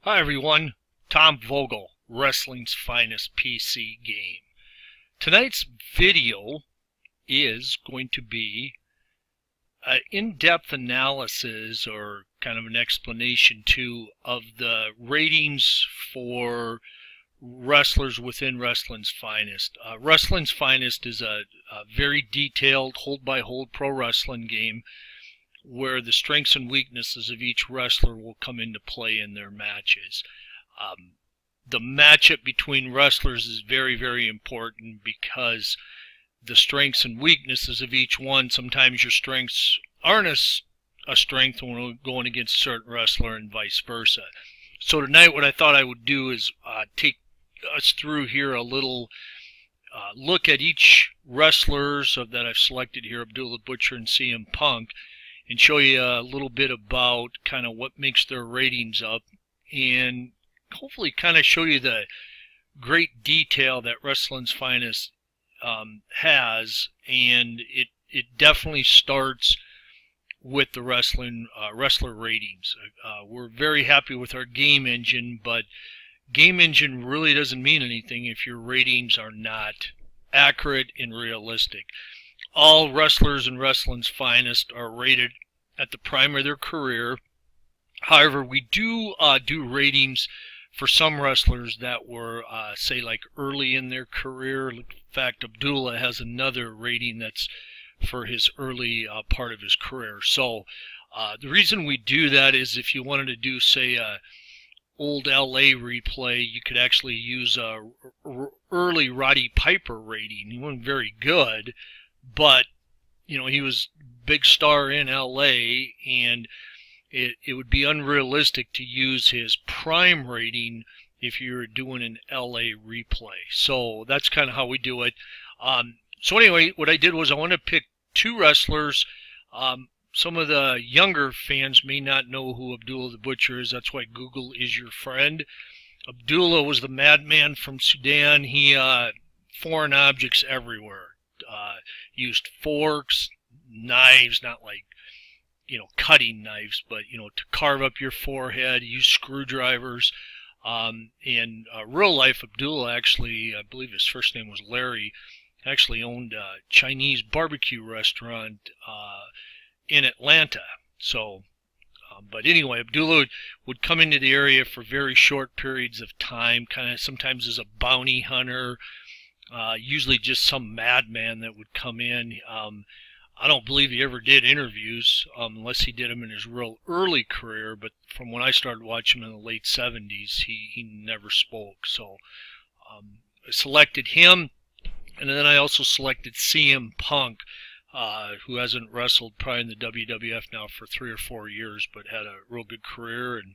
Hi everyone, Tom Vogel, Wrestling's Finest PC Game. Tonight's video is going to be an in-depth analysis or kind of an explanation too of the ratings for wrestlers within Wrestling's Finest. Wrestling's Finest is a very detailed hold-by-hold pro wrestling game where the strengths and weaknesses of each wrestler will come into play in their matches. The matchup between wrestlers is very, very important because the strengths and weaknesses of each one, sometimes your strengths aren't a strength when we're going against a certain wrestler and vice versa. So tonight what I thought I would do is take us through here a little look at each wrestlers that I've selected here, Abdullah the Butcher and CM Punk, and show you a little bit about kind of what makes their ratings up, and hopefully kind of show you the great detail that Wrestling's Finest has, and it definitely starts with the wrestler ratings. We're very happy with our game engine, but game engine really doesn't mean anything if your ratings are not accurate and realistic. All wrestlers in Wrestling's Finest are rated at the prime of their career. However, we do ratings for some wrestlers that were, say, like early in their career. In fact, Abdullah has another rating that's for his early part of his career. So the reason we do that is if you wanted to do, say, a old LA replay, you could actually use a early Roddy Piper rating. He wasn't very good, but you know, he was big star in LA, and it would be unrealistic to use his prime rating if you're doing an LA replay. So that's kind of how we do it. So anyway, what I did was I wanted to pick two wrestlers. Some of the younger fans may not know who Abdullah the Butcher is. That's why Google is your friend. Abdullah was the madman from Sudan. He foreign objects everywhere. Used forks, knives, not like, you know, cutting knives, but, you know, to carve up your forehead. Used screwdrivers. In real life, Abdullah actually, I believe his first name was Larry, actually owned a Chinese barbecue restaurant in Atlanta. So, but anyway, Abdullah would come into the area for very short periods of time, kind of sometimes as a bounty hunter. Usually just some madman that would come in. I don't believe he ever did interviews unless he did them in his real early career, but from when I started watching him in the late 70s, he never spoke. So I selected him, and then I also selected CM Punk, who hasn't wrestled probably in the WWF now for 3 or 4 years, but had a real good career, and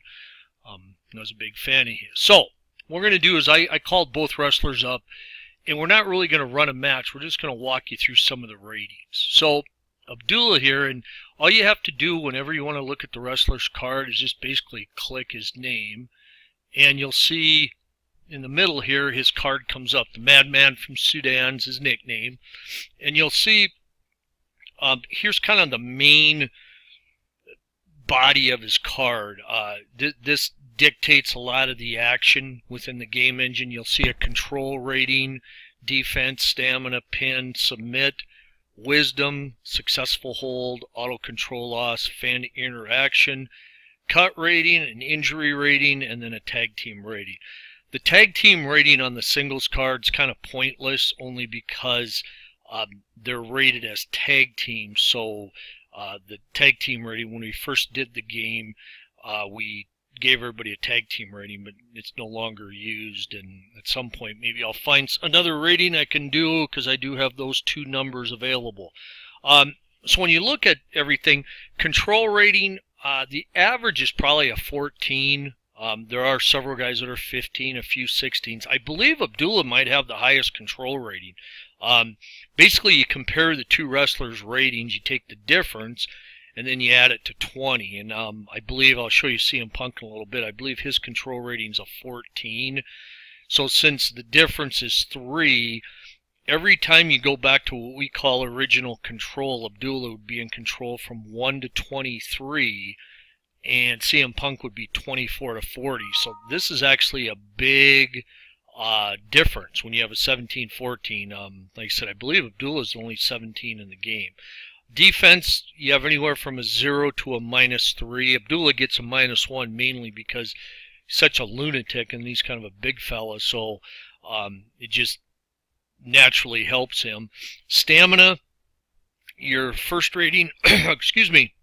I was a big fan of his. So what we're going to do is I called both wrestlers up, and we're not really going to run a match. We're just going to walk you through some of the ratings. So Abdullah here, and all you have to do whenever you want to look at the wrestler's card is just basically click his name, and you'll see in the middle here his card comes up. The Madman from Sudan's his nickname, and you'll see here's kind of the main body of his card. This dictates a lot of the action within the game engine. You'll see a control rating, defense, stamina, pin, submit, wisdom, successful hold, auto control loss, fan interaction, cut rating, an injury rating, and then a tag team rating. The tag team rating on the singles card is kind of pointless only because they're rated as tag teams. So the tag team rating, when we first did the game, we gave everybody a tag team rating, but it's no longer used, and at some point maybe I'll find another rating I can do, because I do have those two numbers available. So when you look at everything, control rating, the average is probably a 14. There are several guys that are 15, a few 16s. I believe Abdullah might have the highest control rating. Basically, you compare the two wrestlers' ratings, you take the difference, and then you add it to 20. And I believe, I'll show you CM Punk in a little bit, I believe his control rating's a 14. So since the difference is 3, every time you go back to what we call original control, Abdullah would be in control from 1 to 23. and CM Punk would be 24-40. So this is actually a big difference when you have a 17-14. Like I said, I believe Abdullah's only 17 in the game. Defense, you have anywhere from a 0 to a -3. Abdullah gets a -1 mainly because he's such a lunatic and he's kind of a big fella, so it just naturally helps him. Stamina, your first rating, excuse me,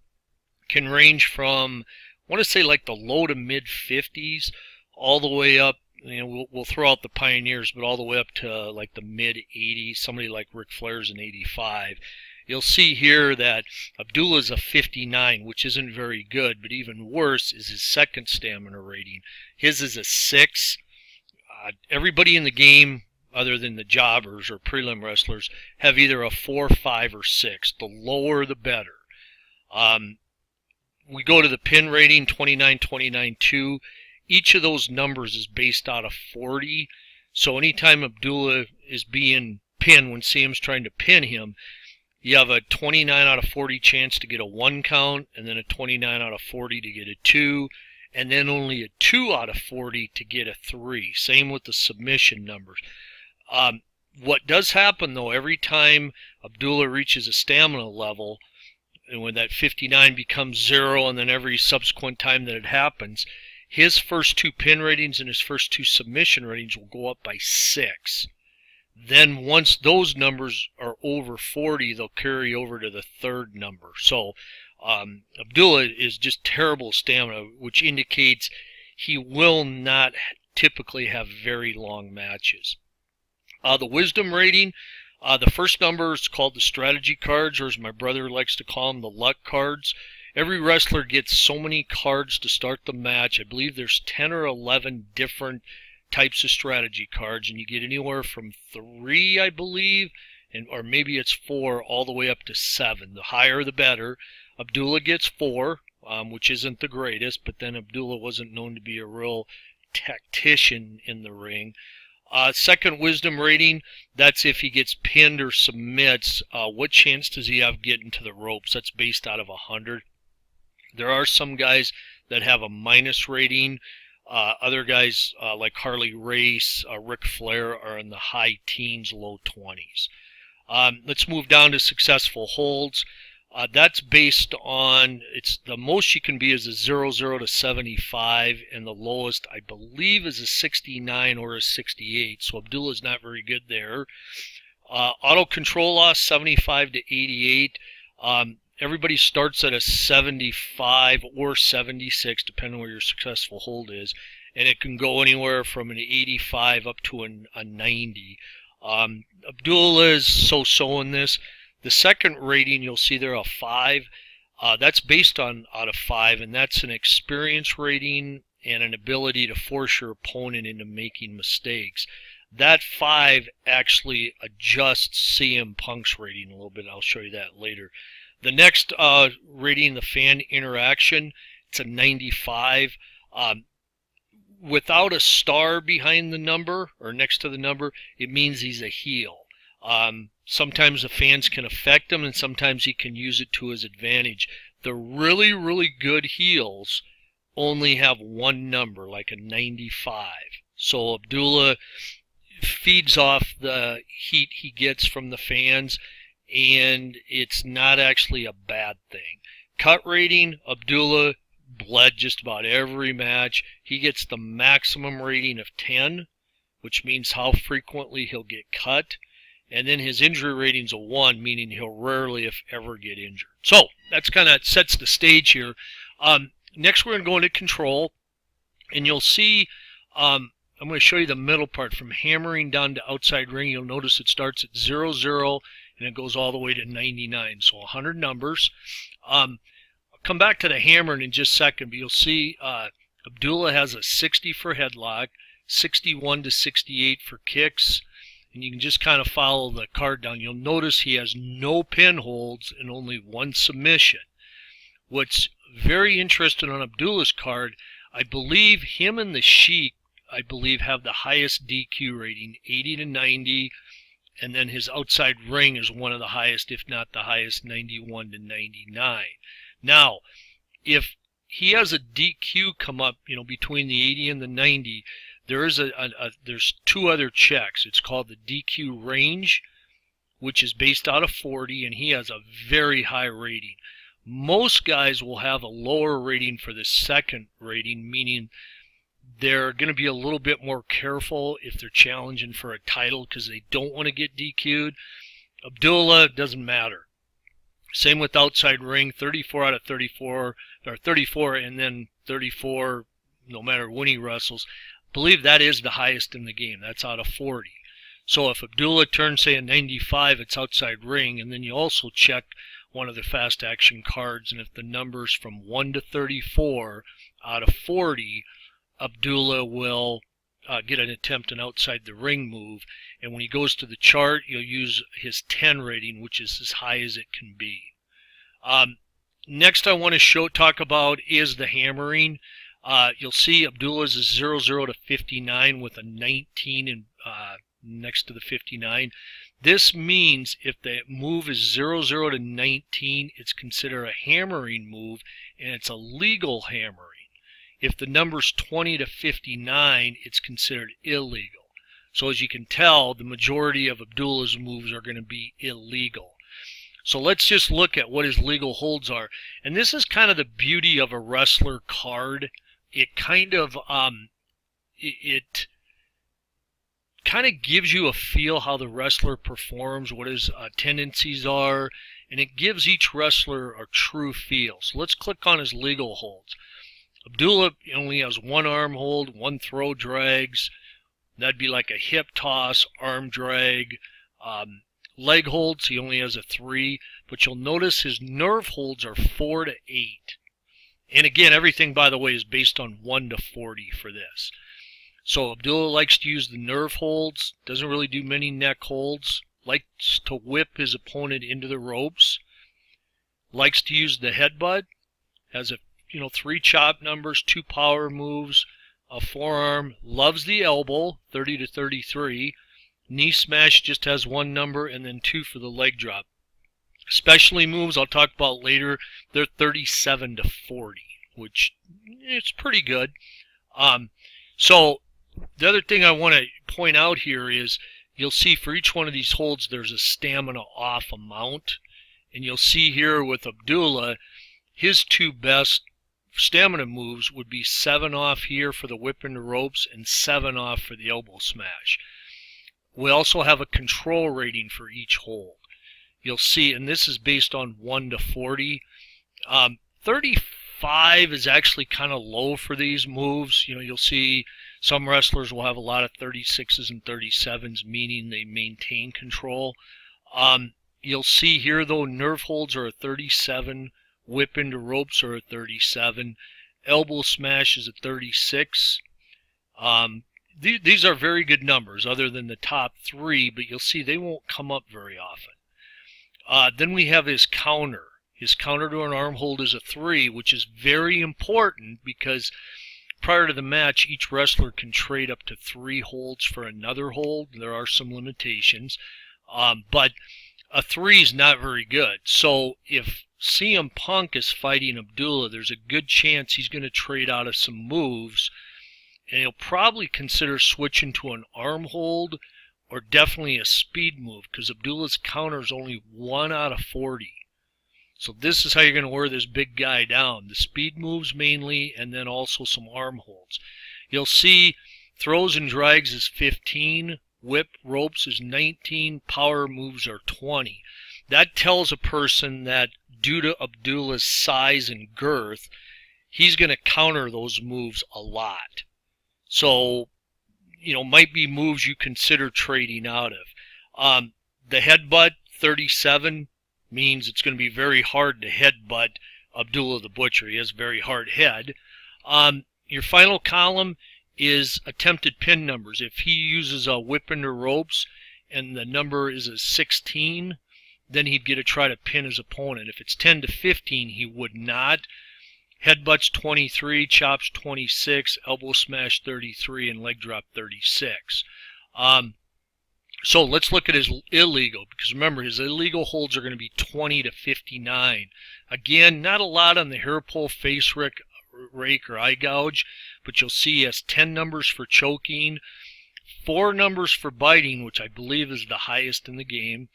can range from, I want to say like the low to mid 50s, all the way up. We'll throw out the pioneers, but all the way up to like the mid 80s. Somebody like Ric Flair's an 85. You'll see here that Abdullah's a 59, which isn't very good, but even worse is his second stamina rating. His is a 6. Everybody in the game, other than the jobbers or prelim wrestlers, have either a 4, 5, or 6. The lower, the better. We go to the pin rating, 29, 29, 2. Each of those numbers is based out of 40. So anytime Abdullah is being pinned, when CM's trying to pin him, you have a 29 out of 40 chance to get a 1 count, and then a 29 out of 40 to get a 2, and then only a 2 out of 40 to get a 3. Same with the submission numbers. What does happen, though, every time Abdullah reaches a stamina level, and when that 59 becomes 0, and then every subsequent time that it happens, his first 2 pin ratings and his first 2 submission ratings will go up by 6. Then once those numbers are over 40, they'll carry over to the third number. So Abdullah is just terrible stamina, which indicates he will not typically have very long matches. The wisdom rating, the first number is called the strategy cards, or as my brother likes to call them, the luck cards. Every wrestler gets so many cards to start the match. I believe there's 10 or 11 different types of strategy cards, and you get anywhere from 3, I believe, or maybe it's 4, all the way up to 7. The higher the better. Abdullah gets 4, which isn't the greatest, but then Abdullah wasn't known to be a real tactician in the ring. Second wisdom rating, that's if he gets pinned or submits, what chance does he have getting to the ropes? That's based out of 100. There are some guys that have a minus rating. Other guys like Harley Race, Ric Flair are in the high teens, low 20s. Let's move down to successful holds. That's based on, it's the most you can be is a 00 to 75, and the lowest I believe is a 69 or a 68. So Abdullah's not very good there. Auto control loss 75 to 88. Everybody starts at a 75 or 76, depending on where your successful hold is, and it can go anywhere from an 85 up to a 90. Abdullah is so-so in this. The second rating, you'll see there a 5. That's based on out of 5, and that's an experience rating and an ability to force your opponent into making mistakes. That 5 actually adjusts CM Punk's rating a little bit. I'll show you that later. The next rating, the fan interaction, it's a 95. Without a star behind the number or next to the number, it means he's a heel. Sometimes the fans can affect him, and sometimes he can use it to his advantage. The really, really good heels only have one number, like a 95. So Abdullah feeds off the heat he gets from the fans, and it's not actually a bad thing. Cut rating, Abdullah bled just about every match. He gets the maximum rating of 10, which means how frequently he'll get cut. And then his injury rating's a 1, meaning he'll rarely, if ever, get injured. So that's kind of sets the stage here. Next, we're going to go into control, and you'll see, I'm going to show you the middle part. From hammering down to outside ring, you'll notice it starts at 00, and it goes all the way to 99, so 100 numbers. I'll come back to the hammering in just a second, but you'll see Abdullah has a 60 for headlock, 61 to 68 for kicks, and you can just kind of follow the card down. You'll notice he has no pin holds and only 1 submission. What's very interesting on Abdullah's card, I believe him and the Sheik, I believe, have the highest DQ rating, 80 to 90, and then his outside ring is one of the highest, if not the highest, 91 to 99. Now, if he has a DQ come up, between the 80 and the 90. There is there's two other checks. It's called the DQ range, which is based out of 40, and he has a very high rating. Most guys will have a lower rating for the second rating, meaning they're going to be a little bit more careful if they're challenging for a title because they don't want to get DQ'd. Abdullah, doesn't matter. Same with outside ring, 34 out of 34, or 34 and then 34 no matter when he wrestles. I believe that is the highest in the game. That's out of 40. So if Abdullah turns, say, a 95, it's outside ring, and then you also check one of the fast action cards, and if the number's from 1 to 34 out of 40, Abdullah will get an attempt an outside the ring move, and when he goes to the chart, you'll use his 10 rating, which is as high as it can be. Next I want to talk about is the hammering. You'll see Abdullah's is 00 to 59 with a 19 in, next to the 59. This means if the move is 00 to 19, it's considered a hammering move, and it's a legal hammering. If the number's 20 to 59, it's considered illegal. So as you can tell, the majority of Abdullah's moves are going to be illegal. So let's just look at what his legal holds are. And this is kind of the beauty of a wrestler card. It kind of gives you a feel how the wrestler performs, what his tendencies are, and it gives each wrestler a true feel. So let's click on his legal holds. Abdullah only has one arm hold, one throw drags. That'd be like a hip toss, arm drag. Leg holds, he only has a 3, but you'll notice his nerve holds are 4 to 8. And again, everything, by the way, is based on 1 to 40 for this. So Abdullah likes to use the nerve holds, doesn't really do many neck holds, likes to whip his opponent into the ropes, likes to use the headbutt, has a 3 chop numbers, 2 power moves, a forearm, loves the elbow, 30 to 33, knee smash just has 1 number, and then 2 for the leg drop. Specialty moves I'll talk about later, they're 37 to 40, which it's pretty good. So the other thing I want to point out here is you'll see for each one of these holds there's a stamina off amount, and you'll see here with Abdullah, his 2 best stamina moves would be 7 off here for the whip into ropes and 7 off for the elbow smash. We also have a control rating for each hold. You'll see, and this is based on 1 to 40. 35 is actually kind of low for these moves. You'll see some wrestlers will have a lot of 36s and 37s, meaning they maintain control. You'll see here, though, nerve holds are a 37, whip into ropes are a 37, elbow smash is a 36. These are very good numbers other than the top 3, but you'll see they won't come up very often. Then we have his counter. His counter to an arm hold is a 3, which is very important because prior to the match, each wrestler can trade up to 3 holds for another hold. There are some limitations, but a 3 is not very good. So if CM Punk is fighting Abdullah, there's a good chance he's going to trade out of some moves, and he'll probably consider switching to an arm hold or definitely a speed move because Abdullah's counter is only 1 out of 40. So this is how you're going to wear this big guy down. The speed moves mainly, and then also some arm holds. You'll see throws and drags is 15, whip ropes is 19, power moves are 20. That tells a person that due to Abdullah's size and girth, he's going to counter those moves a lot. So, might be moves you consider trading out of. The headbutt, 37, means it's going to be very hard to headbutt Abdullah the Butcher. He has a very hard head. Your final column is attempted pin numbers. If he uses a whip into ropes and the number is a 16, then he'd get to try to pin his opponent. If it's 10 to 15, he would not. Headbutts 23, chops 26, elbow smash 33, and leg drop 36. So let's look at his illegal, because remember, his illegal holds are going to be 20 to 59. Again, not a lot on the hair pull, face rake or eye gouge, but you'll see he has 10 numbers for choking, 4 numbers for biting, which I believe is the highest in the game,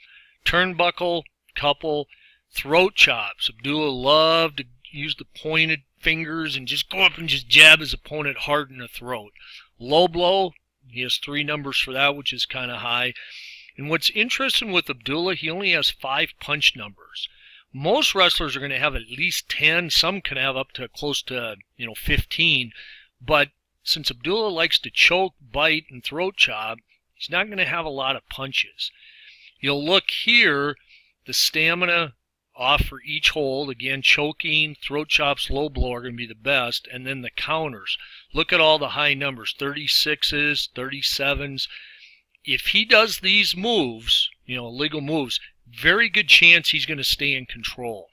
turnbuckle, couple, throat chops. Abdullah loved to use the pointed fingers and just go up and just jab his opponent hard in the throat. Low blow, he has 3 numbers for that, which is kind of high. And what's interesting with Abdullah, he only has 5 punch numbers. Most wrestlers are going to have at least 10. Some can have up to close to 15. But since Abdullah likes to choke, bite, and throat chop, he's not going to have a lot of punches. You'll look here, the stamina off for each hold. Again, choking, throat chops, low blow are going to be the best. And then the counters. Look at all the high numbers, 36s, 37s. If he does these moves, illegal moves, very good chance he's going to stay in control.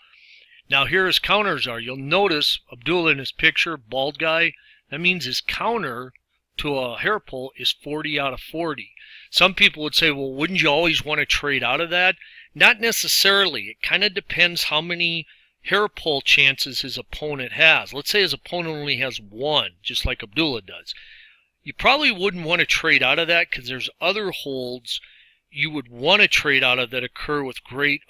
Now here his counters are. You'll notice Abdullah in his picture, bald guy. That means his counter to a hair pull is 40 out of 40. Some people would say, well, wouldn't you always want to trade out of that? Not necessarily. It kind of depends how many hair pull chances his opponent has. Let's say his opponent only has 1, just like Abdullah does. You probably wouldn't want to trade out of that because there's other holds you would want to trade out of that occur with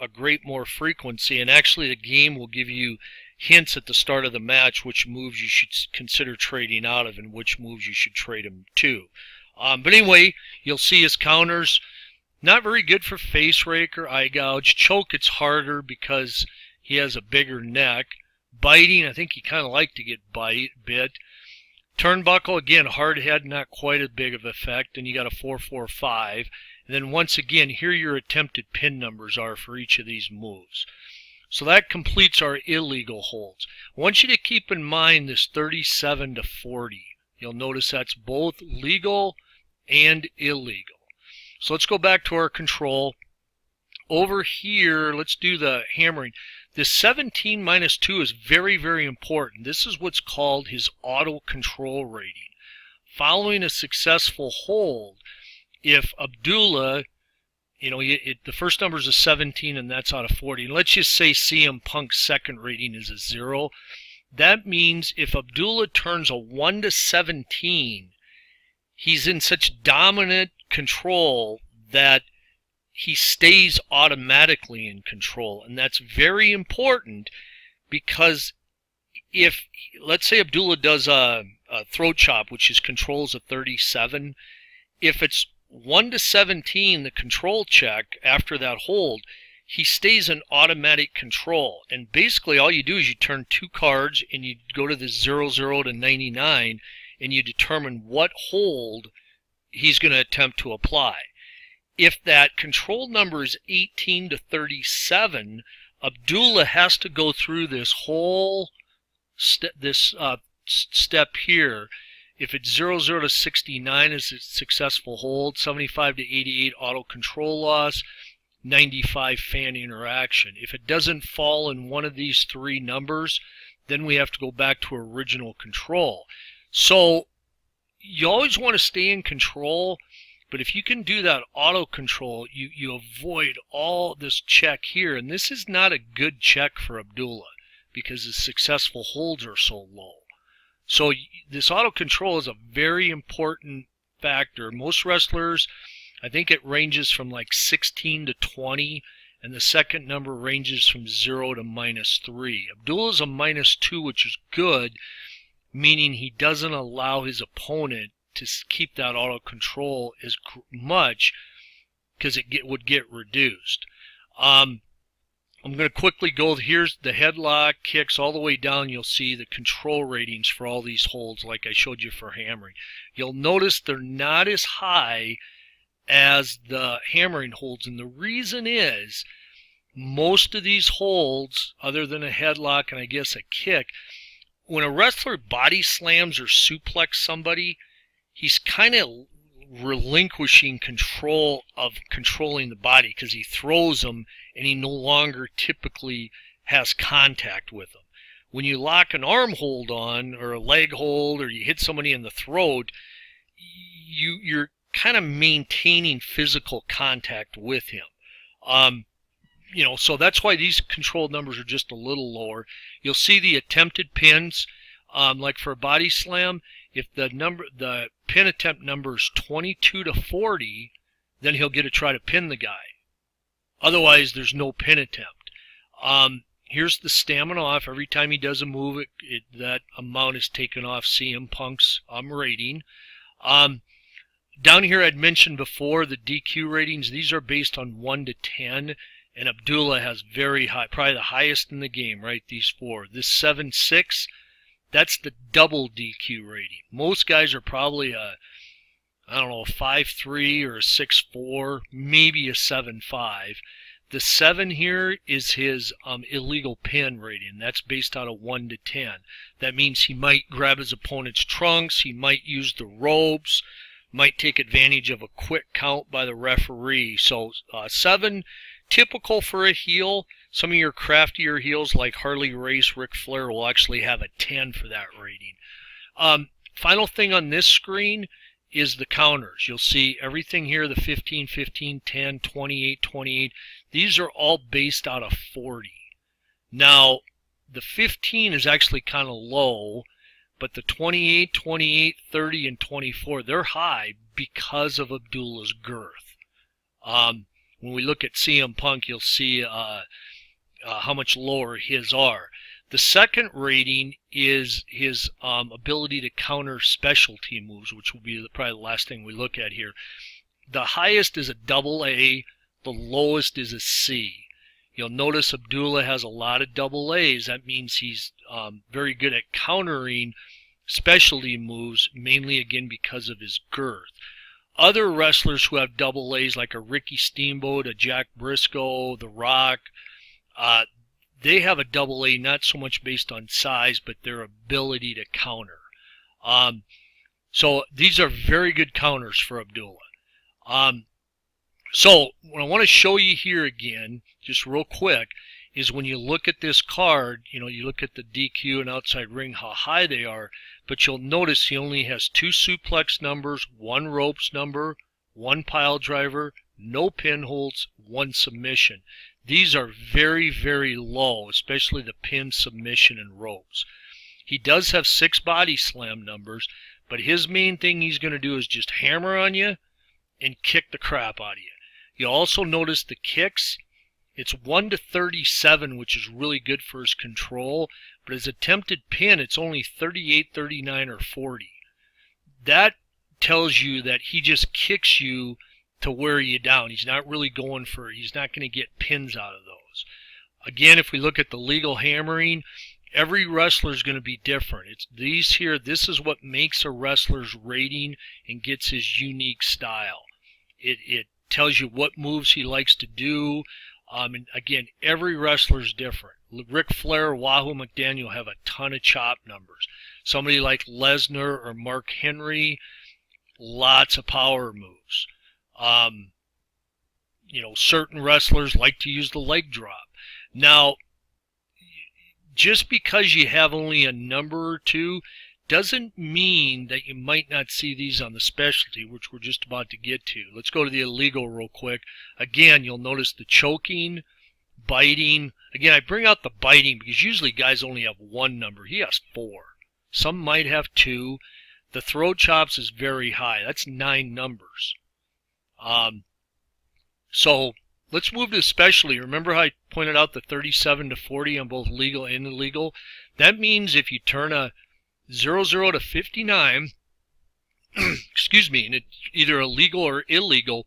a great more frequency. And actually the game will give you hints at the start of the match which moves you should consider trading out of and which moves you should trade him to. But anyway, you'll see his counters. Not very good for face rake or eye gouge. Choke, it's harder because he has a bigger neck. Biting, I think he kind of liked to get bit. Turnbuckle, again, hard head, not quite as big of an effect. And you got a 4-4-5. And then once again, here your attempted pin numbers are for each of these moves. So that completes our illegal holds. I want you to keep in mind this 37 to 40. You'll notice that's both legal and illegal. So let's go back to our control. Over here, let's do the hammering. This 17 minus 2 is very, very important. This is what's called his auto control rating. Following a successful hold, if Abdullah, the first number is a 17 and that's out of 40. And let's just say CM Punk's second rating is a 0. That means if Abdullah turns a 1 to 17, he's in such dominant control that he stays automatically in control. And that's very important because if, let's say Abdullah does a throat chop, which is controls a 37, if it's 1 to 17, the control check after that hold, he stays in automatic control. And basically all you do is you turn 2 cards and you go to the 00 to 99 and you determine what hold he's going to attempt to apply. If that control number is 18 to 37, Abdullah has to go through this whole step here. If it's 00 to 69 is a successful hold, 75 to 88 auto control loss, 95 fan interaction. If it doesn't fall in one of these 3 numbers, then we have to go back to original control. So you always want to stay in control, but if you can do that auto control, you avoid all this check here. And this is not a good check for Abdullah because his successful holds are so low. So this auto control is a very important factor. Most wrestlers, I think it ranges from like 16 to 20, and the second number ranges from 0 to -3. Abdullah's a -2, which is good, meaning he doesn't allow his opponent to keep that auto control as much because it would get reduced. I'm going to quickly go, here's the headlock, kicks all the way down. You'll see the control ratings for all these holds like I showed you for hammering. You'll notice they're not as high as the hammering holds, and the reason is most of these holds, other than a headlock and I guess a kick, when a wrestler body slams or suplex somebody, he's kind of relinquishing control of controlling the body because he throws them and he no longer typically has contact with them. When you lock an arm hold on or a leg hold or you hit somebody in the throat, you're kind of maintaining physical contact with him. So that's why these control numbers are just a little lower. You'll see the attempted pins. Like for a body slam, if the pin attempt number is 22 to 40, then he'll get to try to pin the guy. Otherwise, there's no pin attempt. Here's the stamina off. Every time he does a move, that amount is taken off CM Punk's rating. Down here I'd mentioned before the DQ ratings. These are based on 1 to 10, and Abdullah has very high, probably the highest in the game, right? These four. This 7.6, that's the double DQ rating. Most guys are probably a 5.3 or a 6.4, maybe a 7.5. The 7 here is his illegal pin rating. That's based out of 1 to 10. That means he might grab his opponent's trunks, he might use the ropes, might take advantage of a quick count by the referee. So 7, typical for a heel. Some of your craftier heels like Harley Race, Ric Flair will actually have a 10 for that rating. Final thing on this screen is the counters. You'll see everything here, the 15, 15, 10, 28, 28. These are all based out of 40. Now, the 15 is actually kind of low, but the 28, 28, 30, and 24, they're high because of Abdullah's girth. When we look at CM Punk, you'll see how much lower his are. The second rating is his ability to counter specialty moves, which will be probably the last thing we look at here. The highest is a AA, the lowest is a C. You'll notice Abdullah has a lot of AAs. That means he's very good at countering specialty moves, mainly again because of his girth. Other wrestlers who have AAs, like a Ricky Steamboat, a Jack Briscoe, The Rock, they have a AA not so much based on size, but their ability to counter. So these are very good counters for Abdullah. So what I want to show you here again, just real quick, is when you look at this card, you look at the DQ and outside ring, how high they are, but you'll notice he only has 2 suplex numbers, 1 ropes number, 1 pile driver, no pinholds, 1 submission. These are very, very low, especially the pin, submission, and ropes. He does have 6 body slam numbers, but his main thing he's going to do is just hammer on you and kick the crap out of you. You also notice the kicks. It's 1 to 37, which is really good for his control, but his attempted pin, it's only 38, 39, or 40. That tells you that he just kicks you to wear you down. He's not really he's not going to get pins out of those. Again, if we look at the legal hammering, every wrestler is going to be different. It's these here, this is what makes a wrestler's rating and gets his unique style. It tells you what moves he likes to do. And again, every wrestler is different. Ric Flair, Wahoo McDaniel have a ton of chop numbers. Somebody like Lesnar or Mark Henry, lots of power moves. Certain wrestlers like to use the leg drop. Now, just because you have only a number or 2 doesn't mean that you might not see these on the specialty, which we're just about to get to. Let's go to the illegal real quick. Again, you'll notice the choking, biting. Again, I bring out the biting because usually guys only have 1 number. He has 4. Some might have 2. The throat chops is very high. That's 9 numbers. So let's move to specialty. Remember how I pointed out the 37 to 40 on both legal and illegal? That means if you turn a 00 to 59, excuse me, and it's either illegal or illegal,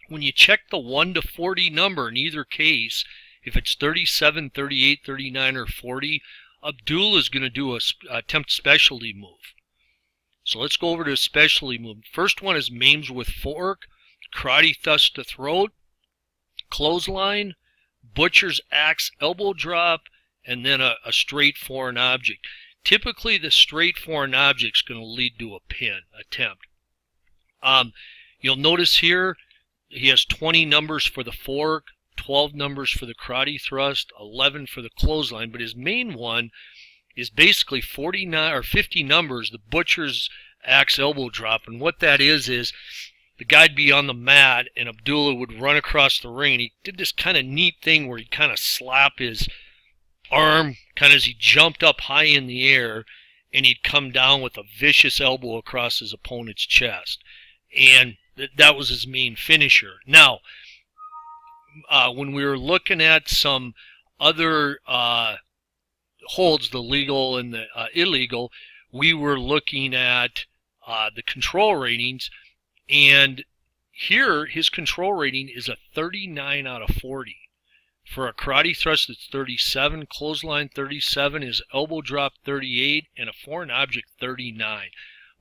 when you check the 1 to 40 number in either case, if it's 37, 38, 39, or 40, Abdullah is going to do a attempt specialty move. So let's go over to a specialty move. First one is maims with fork, karate thrust to throat, clothesline, butcher's axe elbow drop, and then a straight foreign object. Typically, the straight foreign object is going to lead to a pin attempt. You'll notice here he has 20 numbers for the fork, 12 numbers for the karate thrust, 11 for the clothesline, but his main one is basically 49 or 50 numbers, the butcher's axe elbow drop. And what that is the guy'd be on the mat and Abdullah would run across the ring, and he did this kind of neat thing where he'd kind of slap his arm kind of as he jumped up high in the air, and he'd come down with a vicious elbow across his opponent's chest. And that was his main finisher. Now, when we were looking at some other holds, the legal and the illegal, we were looking at the control ratings, and here his control rating is a 39 out of 40. For a karate thrust, it's 37, clothesline 37, his elbow drop 38, and a foreign object 39.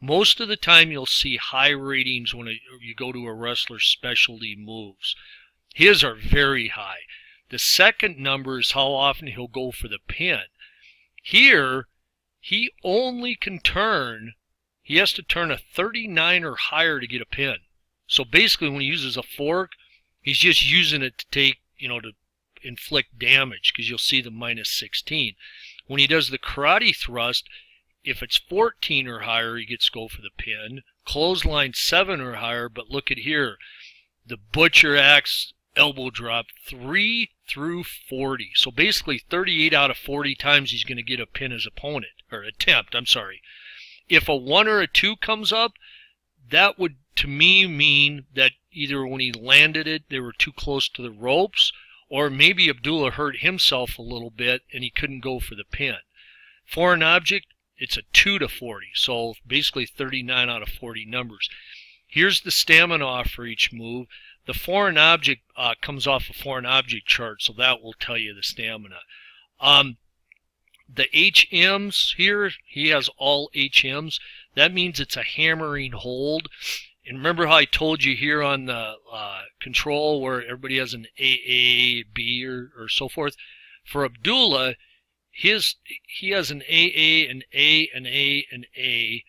Most of the time you'll see high ratings when you go to a wrestler's specialty moves. His are very high. The second number is how often he'll go for the pin. Here, he only can turn, he has to turn a 39 or higher to get a pin. So basically when he uses a fork, he's just using it to take, to inflict damage, because you'll see the minus 16. When he does the karate thrust, if it's 14 or higher, he gets to go for the pin. Clothesline 7 or higher, but look at here. The Butcher Axe elbow drop 3 through 40. So basically 38 out of 40 times he's going to get a pin his opponent, or attempt, I'm sorry. If a 1 or a 2 comes up, that would to me mean that either when he landed it, they were too close to the ropes, or maybe Abdullah hurt himself a little bit and he couldn't go for the pin. Foreign object, it's a 2 to 40, so basically 39 out of 40 numbers. Here's the stamina off for each move. The foreign object comes off a foreign object chart, so that will tell you the stamina. The HMs here, he has all HMs. That means it's a hammering hold. And remember how I told you here on the control where everybody has an AA, B, or so forth? For Abdullah, he has an AA, an A, an A, an A,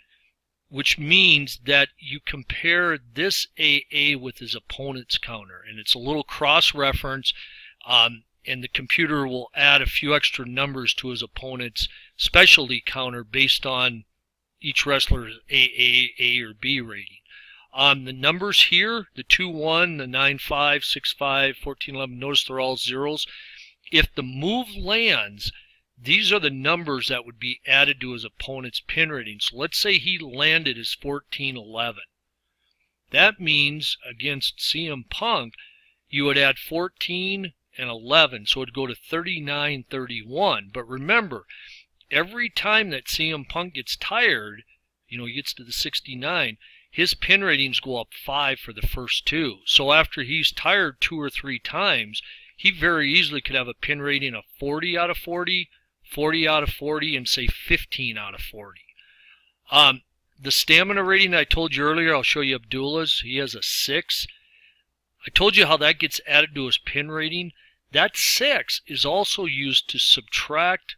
which means that you compare this AA with his opponent's counter. And it's a little cross-reference, and the computer will add a few extra numbers to his opponent's specialty counter based on each wrestler's AA, A, or B rating. The numbers here, the 2-1, the 9-5, 6-5, 14-11, notice they're all zeros. If the move lands, these are the numbers that would be added to his opponent's pin rating. So let's say he landed his 14-11. That means against CM Punk, you would add 14 and 11, so it would go to 39-31. But remember, every time that CM Punk gets tired, he gets to the 69, his pin ratings go up 5 for the first 2. So after he's tired 2 or 3 times, he very easily could have a pin rating of 40 out of 40, 40 out of 40, and say 15 out of 40. The stamina rating I told you earlier, I'll show you Abdullah's. He has a 6. I told you how that gets added to his pin rating. That 6 is also used to subtract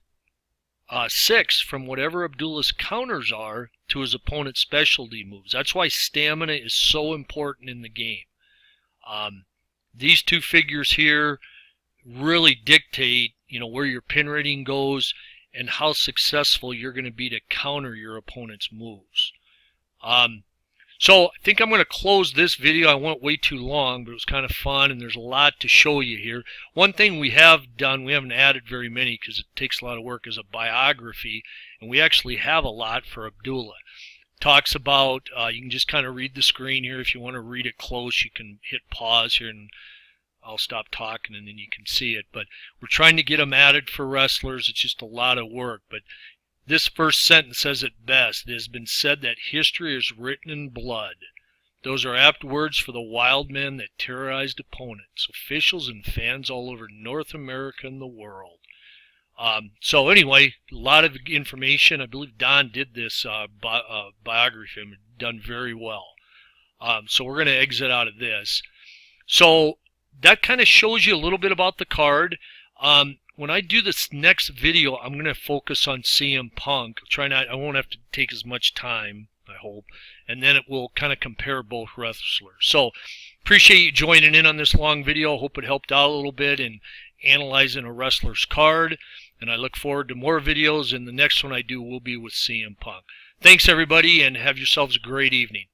6 from whatever Abdullah's counters are to his opponent's specialty moves. That's why stamina is so important in the game. These two figures here really dictate, where your pin rating goes and how successful you're going to be to counter your opponent's moves. So I think I'm going to close this video. I went way too long, but it was kind of fun, and there's a lot to show you here. One thing we have done, we haven't added very many because it takes a lot of work, is a biography, and we actually have a lot for Abdullah. Talks about, you can just kind of read the screen here. If you want to read it close, you can hit pause here, and I'll stop talking, and then you can see it. But we're trying to get them added for wrestlers. It's just a lot of work, but this first sentence says it best. It has been said that history is written in blood. Those are apt words for the wild men that terrorized opponents, officials, and fans all over North America and the world. So anyway, a lot of information. I believe Don did this biography and done very well. So we're going to exit out of this. So that kind of shows you a little bit about the card. When I do this next video, I'm going to focus on CM Punk. I won't have to take as much time, I hope, and then it will kind of compare both wrestlers. So, appreciate you joining in on this long video. Hope it helped out a little bit in analyzing a wrestler's card, and I look forward to more videos, and the next one I do will be with CM Punk. Thanks, everybody, and have yourselves a great evening.